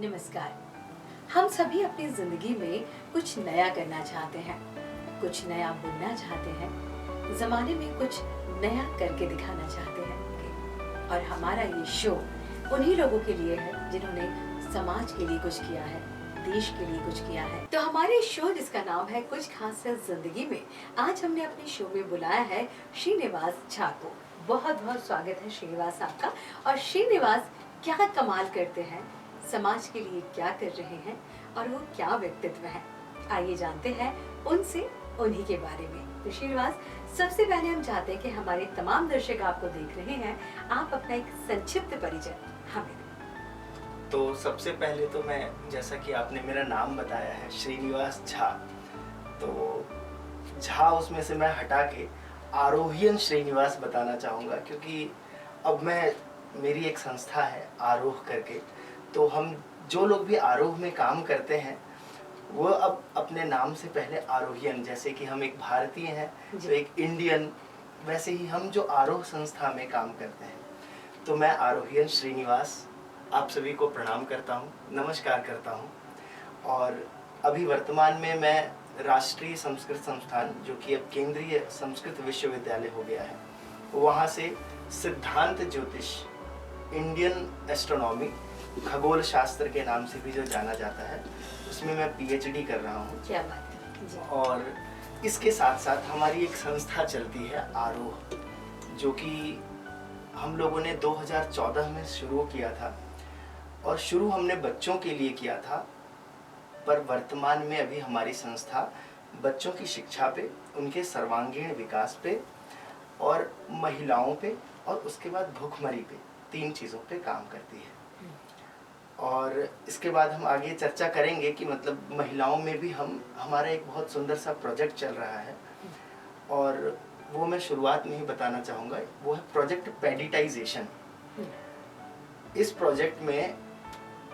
नमस्कार। हम सभी अपनी जिंदगी में कुछ नया करना चाहते हैं, कुछ नया बुनना चाहते हैं, जमाने में कुछ नया करके दिखाना चाहते हैं। और हमारा ये शो उन्हीं लोगों के लिए है जिन्होंने समाज के लिए कुछ किया है, देश के लिए कुछ किया है। तो हमारे शो जिसका नाम है कुछ खास है जिंदगी में, आज हमने अपने शो में बुलाया है श्रीनिवास झा को। बहुत बहुत स्वागत है श्रीनिवास आपका। और श्रीनिवास क्या कमाल करते हैं, समाज के लिए क्या कर रहे हैं और वो क्या व्यक्तित्व है, आइए जानते हैं उनसे उन्हीं के बारे में। तो श्रीनिवास, सबसे पहले हम चाहते हैं कि हमारे तमाम दर्शक आपको देख रहे हैं, आप अपना एक संक्षिप्त परिचय हमें दें। तो सबसे पहले तो मैं, जैसा कि आपने मेरा नाम बताया है श्रीनिवास झा, तो झा उसमें से मैं हटा के आरोहियन श्रीनिवास बताना चाहूँगा, क्योंकि अब मेरी एक संस्था है आरोह करके, तो हम जो लोग भी आरोह में काम करते हैं वो अब अपने नाम से पहले आरोहियन, जैसे कि हम एक भारतीय हैं तो एक इंडियन, वैसे ही हम जो आरोह संस्था में काम करते हैं, तो मैं आरोहियन श्रीनिवास आप सभी को प्रणाम करता हूँ, नमस्कार करता हूँ। और अभी वर्तमान में मैं राष्ट्रीय संस्कृत संस्थान, जो कि अब केंद्रीय संस्कृत विश्वविद्यालय हो गया है, वहाँ से सिद्धांत ज्योतिष, इंडियन एस्ट्रोनॉमी, खगोल शास्त्र के नाम से भी जो जाना जाता है, उसमें मैं पीएचडी कर रहा हूँ। क्या बात है जी। और इसके साथ साथ हमारी एक संस्था चलती है आरोह, जो कि हम लोगों ने 2014 में शुरू किया था। और शुरू हमने बच्चों के लिए किया था, पर वर्तमान में अभी हमारी संस्था बच्चों की शिक्षा पे, उनके सर्वांगीण विकास पे और महिलाओं पे और उसके बाद भूखमरी पे, 3 चीज़ों पे काम करती है। और इसके बाद हम आगे चर्चा करेंगे कि मतलब महिलाओं में भी हमारा एक बहुत सुंदर सा प्रोजेक्ट चल रहा है, और वो मैं शुरुआत में ही बताना चाहूँगा। वो है प्रोजेक्ट पेडिटाइजेशन। इस प्रोजेक्ट में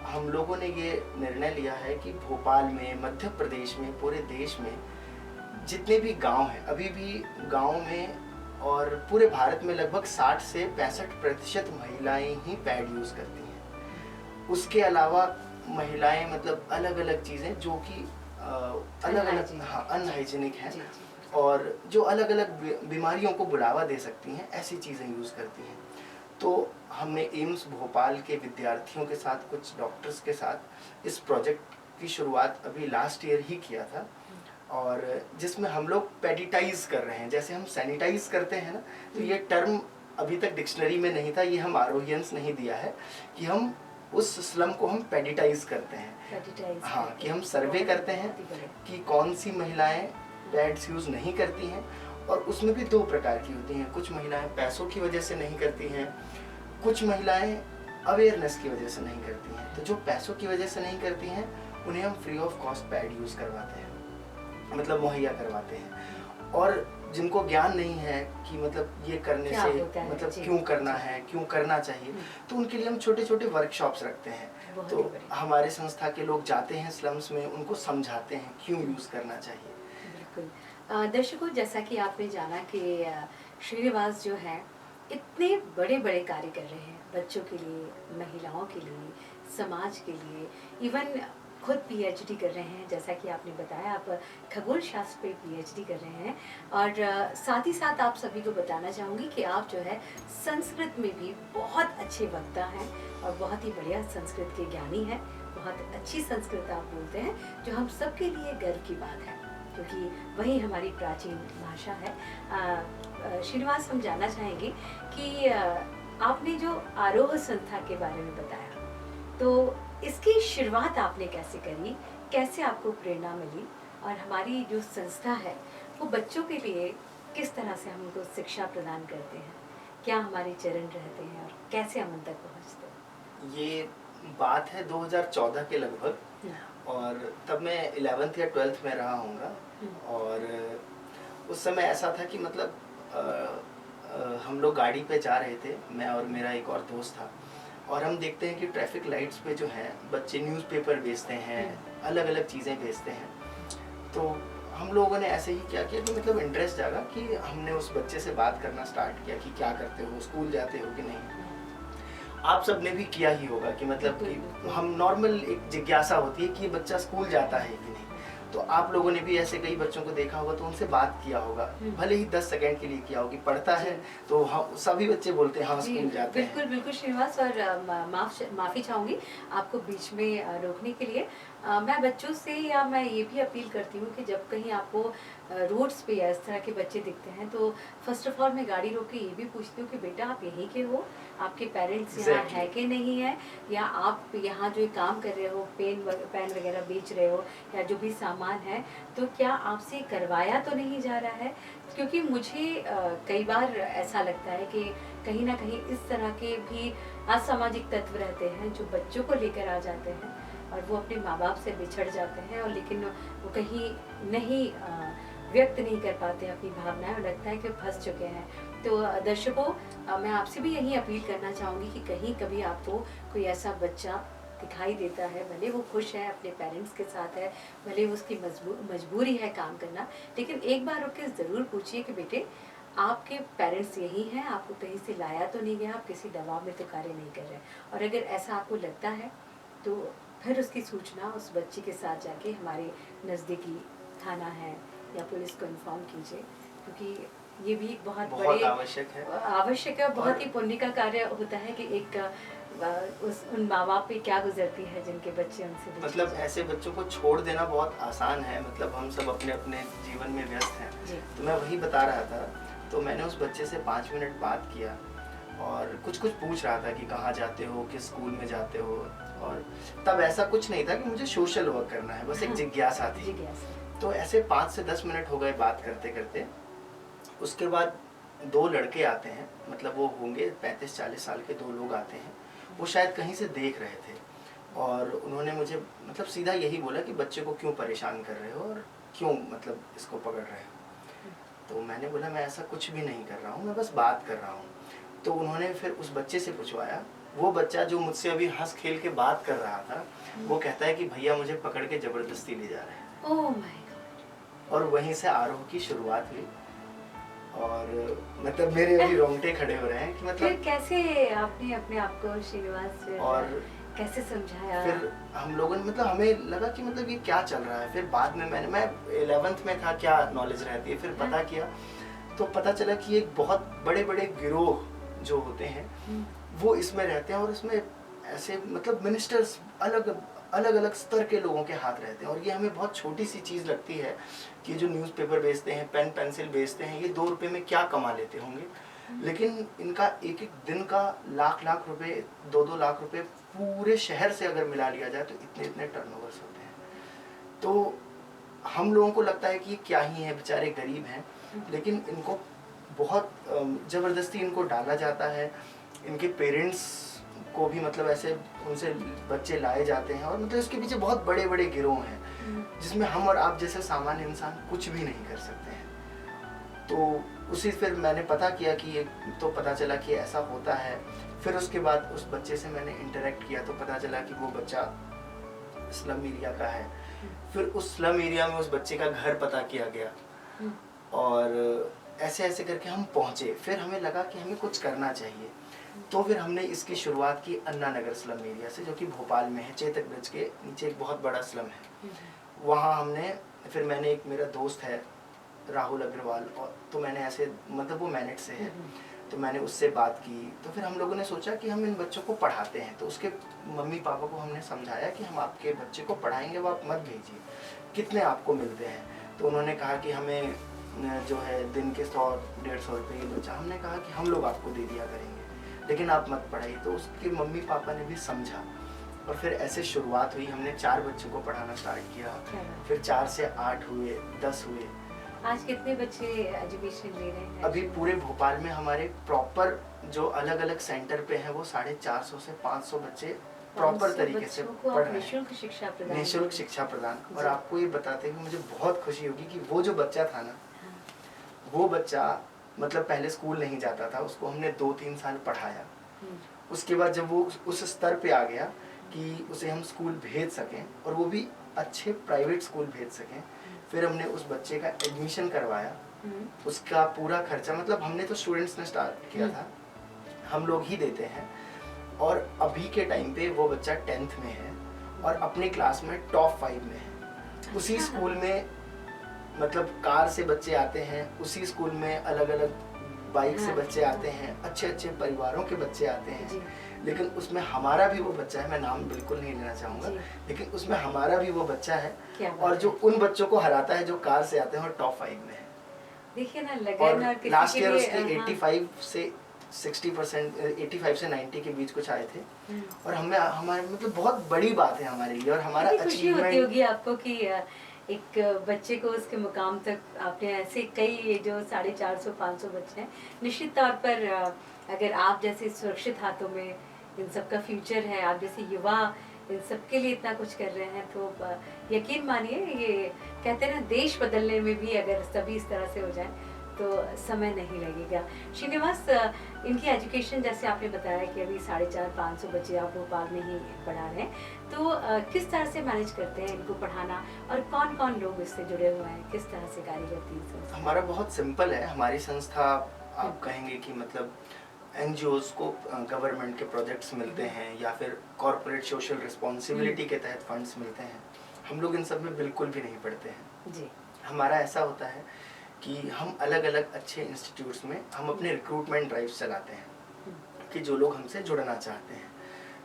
हम लोगों ने ये निर्णय लिया है कि भोपाल में, मध्य प्रदेश में, पूरे देश में जितने भी गांव हैं, अभी भी गांव में और पूरे भारत में लगभग 60 से 65% महिलाएं ही पैड यूज़ करती हैं। उसके अलावा महिलाएं मतलब अलग अलग चीज़ें जो कि अलग अलग अनहाइजीनिक हैं और जो अलग अलग बीमारियों को बुलावा दे सकती हैं, ऐसी चीज़ें यूज़ करती हैं। तो हमने एम्स भोपाल के विद्यार्थियों के साथ, कुछ डॉक्टर्स के साथ इस प्रोजेक्ट की शुरुआत अभी लास्ट ईयर ही किया था, और जिसमें हम लोग पेडिटाइज कर रहे हैं। जैसे हम सैनिटाइज करते हैं ना, तो ये टर्म अभी तक डिक्शनरी में नहीं था, ये हम आरोहियंस नहीं दिया है कि हम उस स्लम को हम पेडिटाइज करते हैं। हाँ, कि हम सर्वे करते हैं कि कौन सी महिलाएं पैड्स यूज़ नहीं करती हैं, और उसमें भी 2 प्रकार की होती हैं। कुछ महिलाएं पैसों की वजह से नहीं करती हैं, कुछ महिलाएं अवेयरनेस की वजह से नहीं करती हैं। तो जो पैसों की वजह से नहीं करती हैं, उन्हें हम free of cost pad use करवाते हैं, मतलब मुहैया करवाते हैं। और जिनको ज्ञान नहीं है कि मतलब ये करने से मतलब क्यों करना है, क्यों करना चाहिए, तो उनके लिए हम छोटे छोटे वर्कशॉप्स रखते हैं। तो हमारे संस्था के लोग जाते हैं स्लम्स में, उनको समझाते हैं क्यों यूज़ करना चाहिए। बिल्कुल। दर्शकों, जैसा कि आपने जाना कि श्रीनिवास जो है इतने बड़े बड़े कार्य कर रहे हैं, बच्चों के लिए, महिलाओं के लिए, समाज के लिए, इवन खुद पीएचडी कर रहे हैं। जैसा कि आपने बताया, आप खगोल शास्त्र पे पीएचडी कर रहे हैं। और साथ ही साथ आप सभी को बताना चाहूँगी कि आप जो है संस्कृत में भी बहुत अच्छे वक्ता हैं और बहुत ही बढ़िया संस्कृत के ज्ञानी हैं। बहुत अच्छी संस्कृत आप बोलते हैं, जो हम सबके लिए गर्व की बात है, क्योंकि वही हमारी प्राचीन भाषा है। श्रीनिवास, हम जानना चाहेंगे कि आपने जो आरोह संस्था के बारे में बताया, तो इसकी शुरुआत आपने कैसे करी, कैसे आपको प्रेरणा मिली, और हमारी जो संस्था है वो बच्चों के लिए किस तरह से हम उनको शिक्षा प्रदान करते हैं, क्या हमारे चरण रहते हैं और कैसे हम उन तक पहुँचते हैं? ये बात है 2014 के लगभग, और तब मैं 11th या 12th में रहा हूँगा। और उस समय ऐसा था कि मतलब हम लोग गाड़ी पे जा रहे थे, मैं और मेरा एक और दोस्त था, और हम देखते हैं कि ट्रैफिक लाइट्स पे जो है बच्चे न्यूज़पेपर बेचते हैं, अलग अलग चीज़ें बेचते हैं। तो हम लोगों ने ऐसे ही क्या किया कि मतलब इंटरेस्ट जागा कि हमने उस बच्चे से बात करना स्टार्ट किया कि क्या करते हो, स्कूल जाते हो कि नहीं। आप सबने भी किया ही होगा कि मतलब बिल्कुल, बिल्कुल। कि हम नॉर्मल एक जिज्ञासा होती है कि ये बच्चा स्कूल जाता है कि नहीं। तो आप लोगों ने भी ऐसे कई बच्चों को देखा होगा, तो उनसे बात किया होगा, भले ही 10 सेकंड के लिए किया हो कि पढ़ता है, जी। तो हम सभी बच्चे बोलते हैं हाँ जी, स्कूल जाते बिल्कुल, हैं। बिल्कुल श्रीनिवास, और माफ़ी चाहूँगी आपको बीच में रोकने के लिए। मैं बच्चों से या मैं ये भी अपील करती हूँ कि जब कहीं आपको रोड्स पे या इस तरह के बच्चे दिखते हैं, तो फ़र्स्ट ऑफ़ ऑल मैं गाड़ी रोक के ये भी पूछती हूँ कि बेटा आप यहीं के हो? आपके पेरेंट्स यहाँ एग्जैक्टली। हैं कि नहीं हैं? या आप यहाँ जो काम कर रहे हो, पेन वग़ैरह बेच रहे हो या जो भी सामान है, तो क्या आपसे करवाया तो नहीं जा रहा है? क्योंकि मुझे कई बार ऐसा लगता है कि कहीं न कहीं इस तरह के भी असामाजिक तत्व रहते हैं जो बच्चों को लेकर आ जाते हैं और वो अपने माँ-बाप से बिछड़ जाते हैं, और लेकिन वो कहीं नहीं व्यक्त नहीं कर पाते अपनी भावनाएँ, और लगता है कि फँस चुके हैं। तो दर्शकों, मैं आपसे भी यही अपील करना चाहूँगी कि कहीं कभी आपको कोई ऐसा बच्चा दिखाई देता है, भले वो खुश है, अपने पेरेंट्स के साथ है, भले वो उसकी मजबूरी है काम करना, लेकिन एक बार रुक के ज़रूर पूछिए कि बेटे आपके पेरेंट्स यही हैं, आपको कहीं से लाया तो नहीं गया, आप किसी दबाव में तो कार्य नहीं कर रहे। और अगर ऐसा आपको लगता है तो फिर उसकी सूचना उस बच्चे के साथ जाके हमारे नज़दीकी थाना है या पुलिस को इन्फॉर्म कीजिए, क्योंकि ये भी एक बहुत बहुत बड़े आवश्यक है। आवश्यक है और बहुत और ही पुण्य का कार्य होता है कि एक उस उन माँ बाप पे क्या गुजरती है जिनके बच्चे उनसे बिछड़ मतलब जाते ऐसे बच्चों को छोड़ देना बहुत आसान है, मतलब हम सब अपने अपने जीवन में व्यस्त हैं। हैं। जी। तो मैं वही बता रहा था, तो मैंने उस बच्चे से 5 मिनट बात किया और कुछ कुछ पूछ रहा था कि कहाँ जाते हो, किस स्कूल में जाते हो। और तब ऐसा कुछ नहीं था कि मुझे सोशल वर्क करना है, बस एक हाँ, जिज्ञासा थी। जिज्ञासा। तो ऐसे 5 से 10 मिनट हो गए बात करते करते। उसके बाद 2 लड़के आते हैं, मतलब वो होंगे 35-40 साल के 2 लोग आते हैं। वो शायद कहीं से देख रहे थे और उन्होंने मुझे मतलब सीधा यही बोला कि बच्चे को क्यों परेशान कर रहे हो और क्यों मतलब इसको पकड़ रहे हो। तो मैंने बोला मैं ऐसा कुछ भी नहीं कर रहा हूँ, मैं बस बात कर रहा हूँ। तो उन्होंने फिर उस बच्चे से पूछवाया। वो बच्चा जो मुझसे अभी हंस खेल के बात कर रहा था, वो कहता है कि भैया मुझे पकड़ के ज़बरदस्ती ले जा रहे हैं। Oh my God! और वहीं से आरोह की शुरुआत हुई। और मतलब मेरे अभी रोंगटे खड़े हो रहे हैं कि फिर मतलब। कैसे आपने अपने आप को श्रीनिवास फिर और कैसे समझाया? फिर हम लोगों ने मतलब हमें लगा कि मतलब ये क्या चल रहा है। फिर बाद में मैं 11th में था, क्या नॉलेज रहती है, फिर पता किया तो पता चला कि एक बहुत बड़े बड़े गिरोह जो होते हैं वो इसमें रहते हैं और इसमें ऐसे मतलब मिनिस्टर्स अलग अलग अलग स्तर के लोगों के हाथ रहते हैं। और ये हमें बहुत छोटी सी चीज़ लगती है कि जो न्यूज़पेपर बेचते हैं, पेन पेंसिल बेचते हैं, ये 2 रुपए में क्या कमा लेते होंगे, लेकिन इनका एक एक दिन का लाख लाख रुपए, 2-2 लाख रुपए पूरे शहर से अगर मिला लिया जाए तो इतने इतने टर्नओवर्स होते हैं। तो हम लोगों को लगता है कि क्या ही है, बेचारे गरीब हैं, लेकिन इनको बहुत ज़बरदस्ती इनको डाला जाता है। इनके पेरेंट्स को भी मतलब ऐसे उनसे बच्चे लाए जाते हैं और मतलब इसके पीछे बहुत बड़े बड़े गिरोह हैं जिसमें हम और आप जैसे सामान्य इंसान कुछ भी नहीं कर सकते हैं। तो उसी फिर मैंने पता किया कि ये तो पता चला कि ऐसा होता है। फिर उसके बाद उस बच्चे से मैंने इंटरेक्ट किया तो पता चला कि वो बच्चा स्लम एरिया का है। फिर उस स्लम एरिया में उस बच्चे का घर पता किया गया और ऐसे ऐसे करके हम पहुँचे। फिर हमें लगा कि हमें कुछ करना चाहिए, तो फिर हमने इसकी शुरुआत की अन्ना नगर स्लम एरिया से, जो कि भोपाल में है। चेतक ब्रिज के नीचे एक बहुत बड़ा स्लम है, वहाँ हमने फिर मैंने एक मेरा दोस्त है राहुल अग्रवाल, और तो मैंने ऐसे मतलब वो मैनेट से है, तो मैंने उससे बात की। तो फिर हम लोगों ने सोचा कि हम इन बच्चों को पढ़ाते हैं। तो उसके मम्मी पापा को हमने समझाया कि हम आपके बच्चे को पढ़ाएंगे, वो आप मत भेजिए, कितने आपको मिलते हैं। तो उन्होंने कहा कि हमें जो है दिन के 100-150 रुपये की बच्चा। हमने कहा कि हम लोग आपको दे दिया करेंगे, लेकिन आप मत पढ़ाइए। तो उसके मम्मी पापा ने भी समझा और फिर ऐसे शुरुआत हुई। हमने 4 बच्चों को पढ़ाना स्टार्ट किया, फिर 4 से 8 हुए, 10 हुए। आज कितने बच्चे एजुकेशन ले रहे हैं? अभी पूरे भोपाल में हमारे प्रॉपर जो अलग अलग सेंटर पे हैं वो 450 से 500 बच्चे प्रॉपर तरीके से पढ़ रहे हैं। निःशुल्क शिक्षा प्रदान, निःशुल्क शिक्षा प्रदान। और आपको ये बताते हुए मुझे बहुत खुशी होगी कि वो जो बच्चा था ना, वो बच्चा मतलब पहले स्कूल नहीं जाता था, उसको हमने 2-3 साल पढ़ाया। उसके बाद जब वो उस स्तर पे आ गया कि उसे हम स्कूल भेज सकें और वो भी अच्छे प्राइवेट स्कूल भेज सकें, फिर हमने उस बच्चे का एडमिशन करवाया। उसका पूरा खर्चा मतलब हमने तो स्टूडेंट्स ने स्टार्ट किया था, हम लोग ही देते हैं। और अभी के टाइम पे वो बच्चा 10th में है और अपनी क्लास में टॉप 5 में है। उसी अच्छा। स्कूल में मतलब कार से बच्चे आते हैं, उसी स्कूल में अलग अलग बाइक से हाँ, बच्चे आते हैं, अच्छे अच्छे परिवारों के बच्चे आते जी। हैं। लेकिन उसमें हमारा भी वो बच्चा है, मैं नाम बिल्कुल नहीं लेना चाहूँगा, जी। लेकिन उसमें हमारा भी वो बच्चा है क्या बात और जो है। उन बच्चों को हराता है जो कार से आते हैं और टॉप 5 में है। देखिए ना, और लगन और किसी लास्ट के ईयर लिए उसके हाँ। 85 से 60%, 85 से 90 के बीच कुछ आए थे। और हमें हमारे मतलब बहुत बड़ी बात है हमारे लिए और हमारा कितनी खुशी होती अचीवमेंट। होगी आपको कि एक बच्चे को उसके मुकाम तक आपने ऐसे कई जो 450-500 बच्चे हैं, निश्चित तौर पर अगर आप जैसे सुरक्षित हाथों में इन सब का फ्यूचर है, आप जैसे युवा इन सब के लिए इतना कुछ कर रहे हैं, तो यकीन मानिए ये कहते हैं ना, देश बदलने में भी अगर सभी इस तरह से हो जाए तो समय नहीं लगेगा। श्रीनिवास, इनकी एजुकेशन जैसे आपने बताया कि अभी 450-500 बच्चे आप भोपाल में ही पढ़ा रहे हैं, तो किस तरह से मैनेज करते हैं इनको पढ़ाना और कौन कौन लोग इससे जुड़े हुए हैं, किस तरह से कार्य करती है संस्था? हमारा बहुत सिंपल है। हमारी संस्था, आप कहेंगे कि मतलब एनजीओज को गवर्नमेंट के प्रोजेक्ट्स मिलते हैं या फिर कॉरपोरेट सोशल रिस्पॉन्सिबिलिटी के तहत फंड्स मिलते हैं, हम लोग इन सब में बिल्कुल भी नहीं पढ़ते हैं जी। हमारा ऐसा होता है कि हम अलग अलग अच्छे इंस्टीट्यूट्स में हम अपने रिक्रूटमेंट ड्राइव चलाते हैं कि जो लोग हमसे जुड़ना चाहते हैं।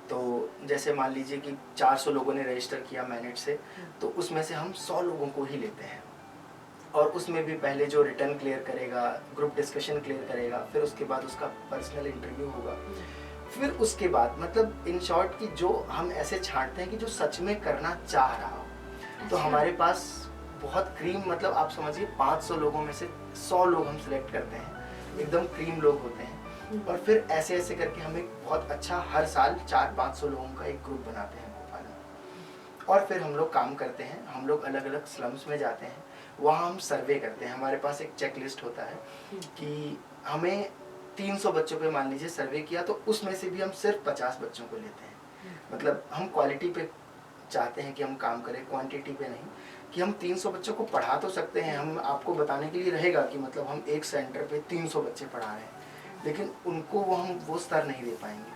तो जैसे मान लीजिए कि 400 लोगों ने रजिस्टर किया मैनेट से, तो उसमें से हम 100 लोगों को ही लेते हैं और उसमें भी पहले जो रिटर्न क्लियर करेगा, ग्रुप डिस्कशन क्लियर करेगा, फिर उसके बाद उसका पर्सनल इंटरव्यू होगा, फिर उसके बाद मतलब इन शॉर्ट कि जो हम ऐसे छांटते हैं कि जो सच में करना चाह रहा हो। तो अच्छा। हमारे पास बहुत क्रीम, मतलब आप समझिए 500 लोगों में से 100 लोग हम सिलेक्ट करते हैं, एकदम क्रीम लोग होते हैं। और फिर ऐसे ऐसे करके हम एक बहुत अच्छा हर साल 400-500 लोगों का एक ग्रुप बनाते हैं भोपाल में। और फिर हम लोग काम करते हैं, हम लोग अलग अलग स्लम्स में जाते हैं, वहाँ हम सर्वे करते हैं। हमारे पास एक चेक लिस्ट होता है कि हमें 300 बच्चों पे मान लीजिए सर्वे किया, तो उसमें से भी हम सिर्फ 50 बच्चों को लेते हैं। मतलब हम क्वालिटी पे चाहते हैं कि हम काम करें, क्वांटिटी पे नहीं, कि हम 300 बच्चों को पढ़ा तो सकते हैं, हम आपको बताने के लिए रहेगा कि मतलब हम एक सेंटर पे 300 बच्चे पढ़ा रहे हैं, लेकिन उनको हम वो स्तर नहीं दे पाएंगे।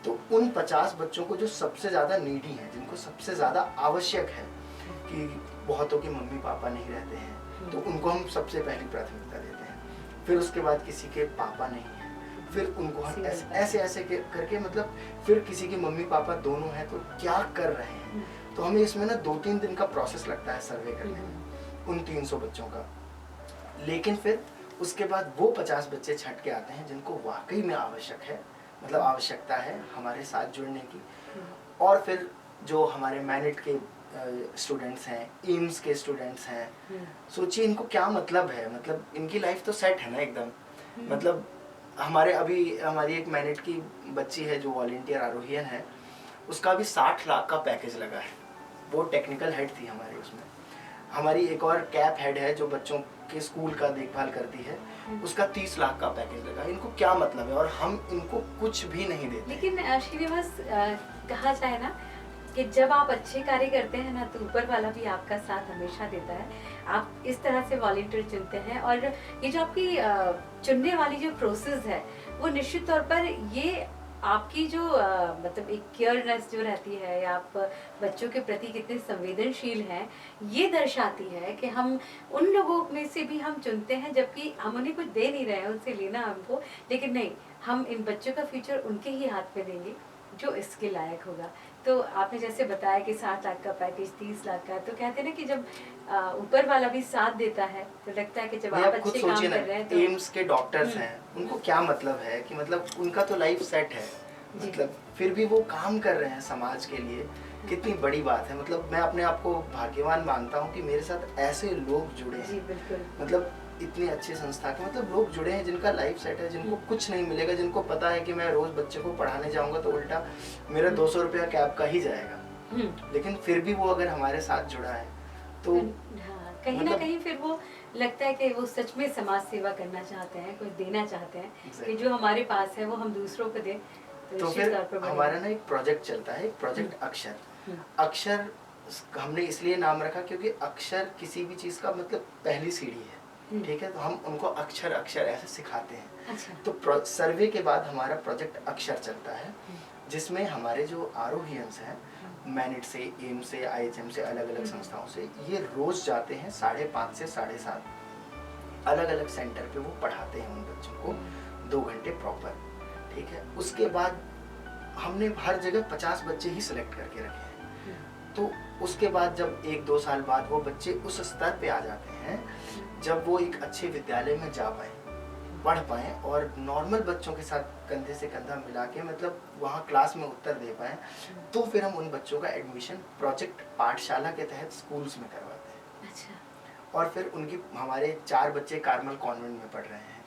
तो उन 50 बच्चों को जो सबसे ज़्यादा नीडी हैं, जिनको सबसे ज़्यादा आवश्यक है, कि बहुतों के मम्मी पापा नहीं रहते हैं, तो उनको हम सबसे पहली प्राथमिकता देते हैं। फिर उसके बाद किसी के पापा नहीं हैं, फिर उनको हम ऐसे ऐसे करके मतलब फिर किसी के मम्मी पापा दोनों हैं, तो क्या कर रहे हैं। तो हमें इसमें ना 2-3 दिन का प्रोसेस लगता है सर्वे करने में उन 300 बच्चों का। लेकिन फिर उसके बाद वो 50 बच्चे छट के आते हैं जिनको वाकई में आवश्यक है, मतलब आवश्यकता है हमारे साथ जुड़ने की। और फिर जो हमारे मैनेट के स्टूडेंट्स हैं, एम्स के स्टूडेंट्स हैं, सोचिए इनको क्या मतलब है, मतलब इनकी लाइफ तो सेट है ना एकदम। मतलब हमारे अभी हमारी एक मैनेट की बच्ची है जो वॉलंटियर आरोहियन है, उसका भी 60 लाख का पैकेज लगा है। वो टेक्निकल हेड थी हमारे उसमें। हमारी एक और कैप हेड है जो बच्चों के स्कूल का देखभाल करती है, उसका 30 लाख का पैकेज लगा। इनको क्या मतलब है, और हम इनको कुछ भी नहीं देते। लेकिन श्रीनिवास, कहा जाए ना कि जब आप अच्छे कार्य करते हैं ना, तो ऊपर वाला भी आपका साथ हमेशा देता है। आप इस तरह से वॉलंटियर चुनते हैं और ये जो आपकी चुनने वाली जो प्रोसेस है, वो निश्चित तौर पर ये आपकी जो मतलब एक केयरनेस जो रहती है, या आप बच्चों के प्रति कितने संवेदनशील हैं, ये दर्शाती है कि हम उन लोगों में से भी हम चुनते हैं, जबकि हम उन्हें कुछ दे नहीं रहे हैं, उनसे लेना हमको, लेकिन नहीं, हम इन बच्चों का फ्यूचर उनके ही हाथ में देंगे जो इसके लायक होगा। तो आपने जैसे बताया कि 60 लाख का पैकेज, 30 लाख का, तो कहते हैं ना कि जब ऊपर वाला भी साथ देता है, तो लगता है कि जब आप अच्छे काम कर रहे हैं तो एम्स के डॉक्टर्स हैं, उनको क्या मतलब है कि मतलब उनका तो लाइफ सेट है, मतलब फिर भी वो काम कर रहे हैं समाज के लिए, कितनी बड़ी बात है। मतलब मैं अपने आप को भाग्यवान मानता हूँ कि मेरे साथ ऐसे लोग जुड़े हैं। जी बिल्कुल। मतलब इतनी अच्छी संस्था के मतलब लोग जुड़े हैं जिनका लाइफ सेट है, जिनको कुछ नहीं मिलेगा, जिनको पता है कि मैं रोज बच्चे को पढ़ाने जाऊंगा तो उल्टा मेरा 200 रुपया कैब का ही जाएगा, लेकिन फिर भी वो अगर हमारे साथ जुड़ा है तो हाँ, कहीं ना कहीं फिर वो लगता है कि वो सच में समाज सेवा करना चाहते हैं, कुछ देना चाहते हैं, कि जो हमारे पास है वो हम दूसरों को दें। तो फिर हमारा ना एक प्रोजेक्ट चलता है, एक प्रोजेक्ट अक्षर। अक्षर हमने इसलिए नाम रखा क्योंकि अक्षर किसी भी चीज का मतलब पहली सीढ़ी है, ठीक है। तो हम उनको अक्षर अक्षर ऐसे सिखाते हैं। अच्छा। तो सर्वे के बाद हमारा प्रोजेक्ट अक्षर चलता है। जिसमें हमारे जो आरोहियंस हैं मैनिट से, एम्स से, आईएचएम से, अलग अलग संस्थाओं से, ये रोज जाते हैं 5:30 से 7:30 अलग अलग सेंटर पे। वो पढ़ाते हैं उन बच्चों को 2 घंटे प्रॉपर, ठीक है। उसके बाद हमने हर जगह 50 बच्चे ही सिलेक्ट करके रखे हैं। तो उसके बाद जब 1-2 साल बाद वो बच्चे उस स्तर पे आ जाते हैं जब वो एक अच्छे विद्यालय में जा पाए, पढ़ पाएँ और नॉर्मल बच्चों के साथ कंधे से कंधा मिला के मतलब वहाँ क्लास में उत्तर दे पाएँ, तो फिर हम उन बच्चों का एडमिशन प्रोजेक्ट पाठशाला के तहत स्कूल्स में करवाते हैं। अच्छा। और फिर उनकी हमारे 4 बच्चे कार्मल कॉन्वेंट में पढ़ रहे हैं,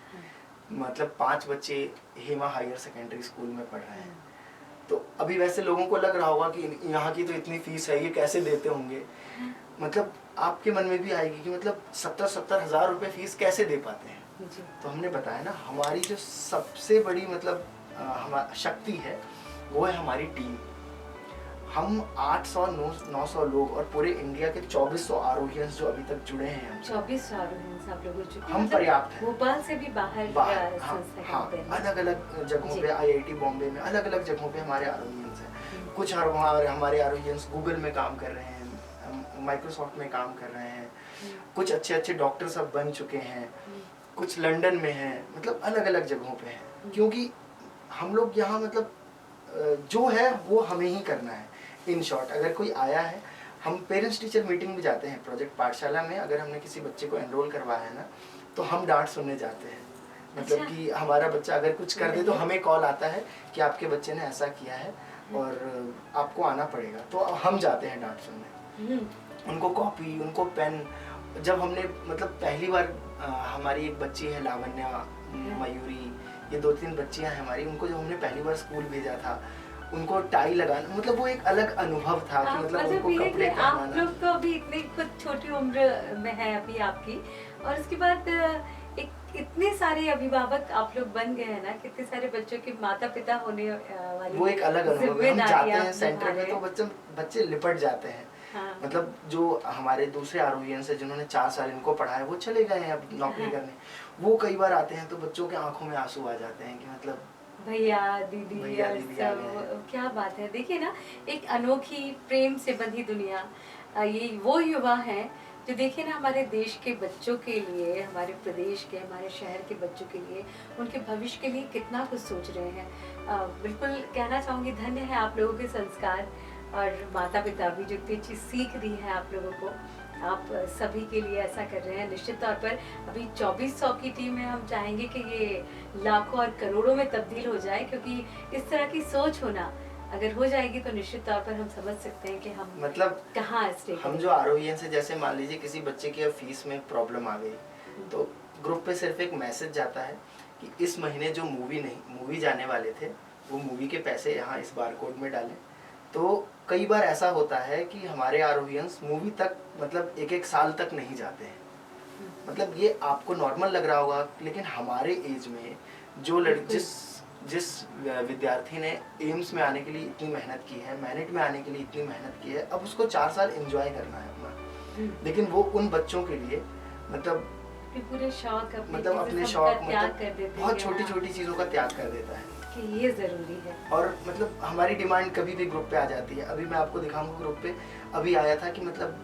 मतलब 5 बच्चे हेमा हायर सेकेंडरी स्कूल में पढ़ रहे हैं। तो अभी वैसे लोगों को लग रहा होगा कि यहाँ की तो इतनी फीस है, ये कैसे देते होंगे। मतलब आपके मन में भी आएगी कि मतलब 70-70 हज़ार रुपये फीस कैसे दे पाते हैं। तो हमने बताया ना, हमारी जो सबसे बड़ी मतलब हमारी शक्ति है वो है हमारी टीम। हम 800-900 लोग और पूरे इंडिया के 2400 आरोहियंस जो अभी तक जुड़े हैं हमसे। 2400 आरोहियंस आप लोग हो चुके हैं। हम पर्याप्त हैं। भोपाल से भी बाहर हाँ, अलग अलग जगहों पे, IIT बॉम्बे में अलग अलग जगहों पे हमारे आरोहियंस हैं। कुछ हमारे आरोहियंस गूगल में काम कर रहे हैं, माइक्रोसॉफ्ट में काम कर रहे हैं, कुछ अच्छे अच्छे डॉक्टर सब बन चुके हैं, कुछ लंदन में हैं, मतलब अलग अलग जगहों पे हैं। क्योंकि हम लोग यहाँ मतलब जो है वो हमें ही करना है। इन शॉर्ट, अगर कोई आया है, हम पेरेंट्स टीचर मीटिंग में जाते हैं प्रोजेक्ट पाठशाला में। अगर हमने किसी बच्चे को एनरोल करवाया है ना, तो हम डांट सुनने जाते हैं। मतलब अच्छा। कि हमारा बच्चा अगर कुछ कर दे तो हमें कॉल आता है कि आपके बच्चे ने ऐसा किया है और आपको आना पड़ेगा। तो हम जाते हैं डांट सुनने, उनको कॉपी, उनको पेन। जब हमने मतलब पहली बार हमारी एक बच्ची है लावण्या, मयूरी, ये 2-3 बच्चियां हैं हमारी, उनको जब हमने पहली बार स्कूल भेजा था, उनको टाई लगाना, मतलब वो एक अलग अनुभव था कि मतलब उनको कपड़े पहनाना। आप लोग तो अभी इतनी खुद छोटी उम्र में है अभी आपकी, और उसके बाद एक इतने सारे अभिभावक आप लोग बन गए हैं ना, कितने सारे बच्चों के माता पिता होने वाली वो एक अलग अनुभव है। हम जाते हैं सेंटर में तो बच्चे लिपट जाते हैं। हाँ। मतलब जो हमारे दूसरे आरोहियंस है जिन्होंने 4 साल इनको पढ़ाया, वो चले गए हैं अब नौकरी करने। वो कई बार आते हैं तो बच्चों के आंखों में आंसू आ जाते हैं कि मतलब भैया दीदी सब, क्या बात है। देखिए ना, एक अनोखी प्रेम से बंधी दुनिया। ये वो युवा हैं जो देखिए ना हमारे देश के बच्चों के लिए, हमारे प्रदेश के, हमारे शहर के बच्चों के लिए, उनके भविष्य के लिए कितना कुछ सोच रहे हैं। बिल्कुल कहना चाहूँगी, धन्य है आप लोगों के संस्कार और माता पिता भी जो इतनी अच्छी सीख दी है आप लोगों को। आप सभी के लिए ऐसा कर रहे हैं। निश्चित तौर पर अभी 2400 की टीम में हम चाहेंगे कि ये लाखों और करोड़ों में तब्दील हो जाए, क्योंकि इस तरह की सोच होना अगर हो जाएगी तो निश्चित तौर पर हम समझ सकते हैं कि हम मतलब कहाँ स्टे हम जो आरोहियन से, जैसे मान लीजिए किसी बच्चे की अब फीस में प्रॉब्लम आ गई, तो ग्रुप पे सिर्फ एक मैसेज जाता है कि इस महीने जो मूवी जाने वाले थे, वो मूवी के पैसे यहाँ इस बारकोड में डालें। तो कई बार ऐसा होता है कि हमारे आरोहियंस मूवी तक मतलब 1-1 साल तक नहीं जाते हैं। मतलब ये आपको नॉर्मल लग रहा होगा, लेकिन हमारे एज में जो जिस विद्यार्थी ने एम्स में आने के लिए इतनी मेहनत की है, मैनिट में आने के लिए इतनी मेहनत की है, अब उसको 4 साल एंजॉय करना है अपना। लेकिन वो उन बच्चों के लिए मतलब पूरे शौक, मतलब अपने शौक मतलब बहुत छोटी छोटी चीज़ों का त्याग कर देता है कि ये ज़रूरी है। और मतलब हमारी डिमांड कभी भी ग्रुप पे आ जाती है। अभी मैं आपको दिखाऊंगा, ग्रुप पे अभी आया था कि मतलब